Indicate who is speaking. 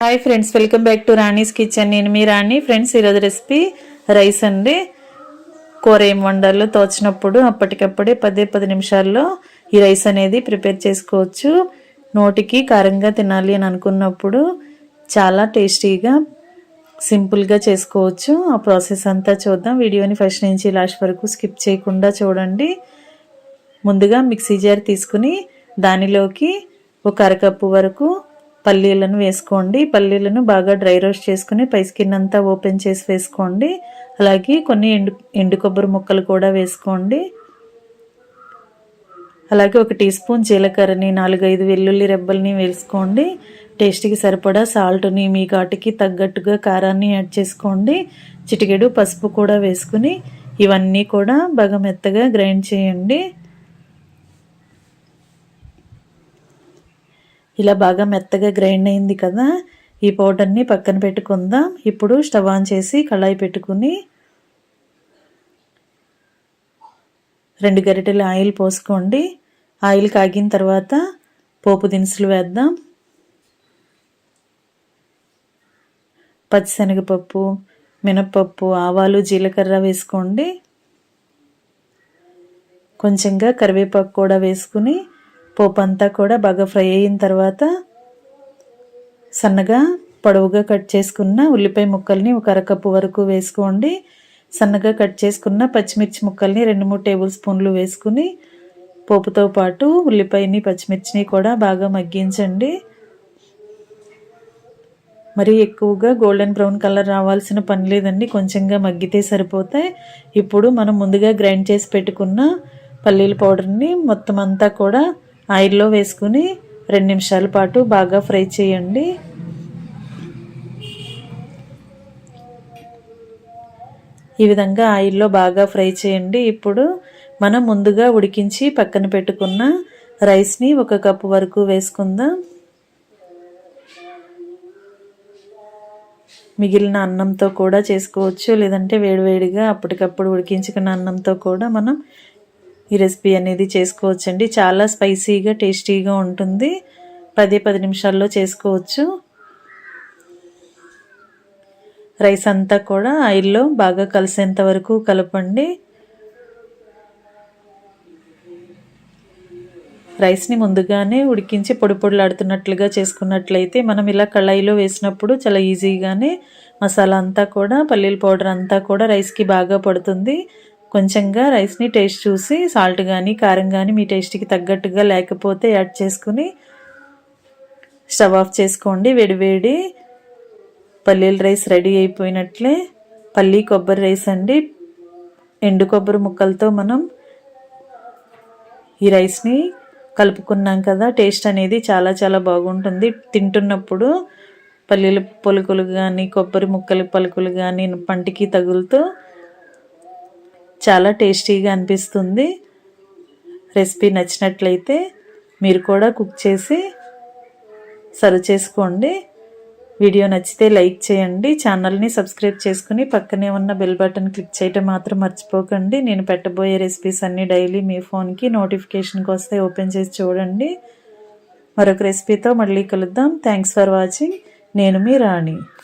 Speaker 1: Hi friends, welcome back to Rani's kitchen. నేను మీ రాణి. Friends, ఈరోజు recipe rice అండి. కూర ఏం వండాలో తోచినప్పుడు అప్పటికప్పుడే 10 నిమిషాల్లో ఈ రైస్ అనేది ప్రిపేర్ చేసుకోవచ్చు. నోటికి కారంగా తినాలి అని అనుకున్నప్పుడు చాలా టేస్టీగా సింపుల్గా చేసుకోవచ్చు. ఆ ప్రాసెస్ అంతా చూద్దాం. వీడియోని ఫస్ట్ నుంచి లాస్ట్ వరకు స్కిప్ చేయకుండా చూడండి. ముందుగా మిక్సీ జార్ తీసుకుని దానిలోకి ఒక అరకప్పు వరకు పల్లీలను వేసుకోండి. పల్లీలను బాగా డ్రై రోస్ట్ చేసుకుని పై స్కిన్ అంతా ఓపెన్ చేసి వేసుకోండి. అలాగే కొన్ని ఎండు కొబ్బరి ముక్కలు కూడా వేసుకోండి. అలాగే 1 టీ స్పూన్ జీలకర్రని, 4-5 వెల్లుల్లి రెబ్బల్ని వేసుకోండి. టేస్ట్కి సరిపడా సాల్ట్ని, మీ ఘాటుకి తగ్గట్టుగా కారాన్ని యాడ్ చేసుకోండి. చిటికెడు పసుపు కూడా వేసుకుని ఇవన్నీ కూడా బాగా మెత్తగా గ్రైండ్ చేయండి. ఇలా బాగా మెత్తగా గ్రైండ్ అయింది కదా, ఈ పౌడర్ని పక్కన పెట్టుకుందాం. ఇప్పుడు స్టవ్ ఆన్ చేసి కళాయి పెట్టుకుని 2 గరిటెల ఆయిల్ పోసుకోండి. ఆయిల్ కాగిన తర్వాత పోపు దినుసులు వేద్దాం. పచ్చిశనగపప్పు, మినప్పప్పు, ఆవాలు, జీలకర్ర వేసుకోండి. కొంచెంగా కరివేపాకు కూడా వేసుకుని పోపు అంతా కూడా బాగా ఫ్రై అయిన తర్వాత సన్నగా పొడవుగా కట్ చేసుకున్న ఉల్లిపాయ ముక్కల్ని 1 అరకప్పు వరకు వేసుకోండి. సన్నగా కట్ చేసుకున్న పచ్చిమిర్చి ముక్కల్ని 2-3 టేబుల్ స్పూన్లు వేసుకుని పోపుతో పాటు ఉల్లిపాయని, పచ్చిమిర్చిని కూడా బాగా మగ్గించండి. మరి ఎక్కువగా గోల్డెన్ బ్రౌన్ కలర్ రావాల్సిన పని లేదండి, కొంచెంగా మగ్గితే సరిపోతాయి. ఇప్పుడు మనం ముందుగా గ్రైండ్ చేసి పెట్టుకున్న పల్లీల పౌడర్ని మొత్తం అంతా కూడా ఆయిల్లో వేసుకుని 2 నిమిషాల పాటు బాగా ఫ్రై చేయండి. ఈ విధంగా ఆయిల్లో బాగా ఫ్రై చేయండి. ఇప్పుడు మనం ముందుగా ఉడికించి పక్కన పెట్టుకున్న రైస్ని 1 కప్పు వరకు వేసుకుందాం. మిగిలిన అన్నంతో కూడా చేసుకోవచ్చు, లేదంటే వేడివేడిగా అప్పటికప్పుడు ఉడికించుకున్న అన్నంతో కూడా మనం ఈ రెసిపీ అనేది చేసుకోవచ్చండి. చాలా స్పైసీగా టేస్టీగా ఉంటుంది. 10 నిమిషాల్లో చేసుకోవచ్చు. రైస్ అంతా కూడా ఆయిల్లో బాగా కలిసేంత వరకు కలపండి. రైస్ని ముందుగానే ఉడికించి పొడి పొడిలాడుతున్నట్లుగా చేసుకున్నట్లయితే మనం ఇలా కళాయిలో వేసినప్పుడు చాలా ఈజీగానే మసాలా అంతా కూడా, పల్లీల పౌడర్ అంతా కూడా రైస్కి బాగా పడుతుంది. కొంచెంగా రైస్ని టేస్ట్ చూసి సాల్ట్ కానీ కారం కానీ మీ టేస్ట్కి తగ్గట్టుగా లేకపోతే యాడ్ చేసుకుని స్టవ్ ఆఫ్ చేసుకోండి. వేడివేడి పల్లీల రైస్ రెడీ అయిపోయినట్లే. పల్లీ కొబ్బరి రైస్ అండి. ఎండు కొబ్బరి ముక్కలతో మనం ఈ రైస్ని కలుపుకున్నాం కదా, టేస్ట్ అనేది చాలా చాలా బాగుంటుంది. తింటున్నప్పుడు పల్లీల పలుకులు కానీ, కొబ్బరి ముక్కల పలుకులు కానీ పంటికి తగులుతూ చాలా టేస్టీగా అనిపిస్తుంది. రెసిపీ నచ్చినట్లయితే మీరు కూడా కుక్ చేసి సర్వ్ చేసుకోండి. వీడియో నచ్చితే లైక్ చేయండి. ఛానల్ని సబ్స్క్రైబ్ చేసుకుని పక్కనే ఉన్న బెల్ బటన్ క్లిక్ చేయటం మాత్రం మర్చిపోకండి. నేను పెట్టబోయే రెసిపీస్ అన్నీ డైలీ మీ ఫోన్కి నోటిఫికేషన్కి వస్తే ఓపెన్ చేసి చూడండి. మరొక రెసిపీతో మళ్ళీ కలుద్దాం. Thanks for watching. నేను మీ రాణి.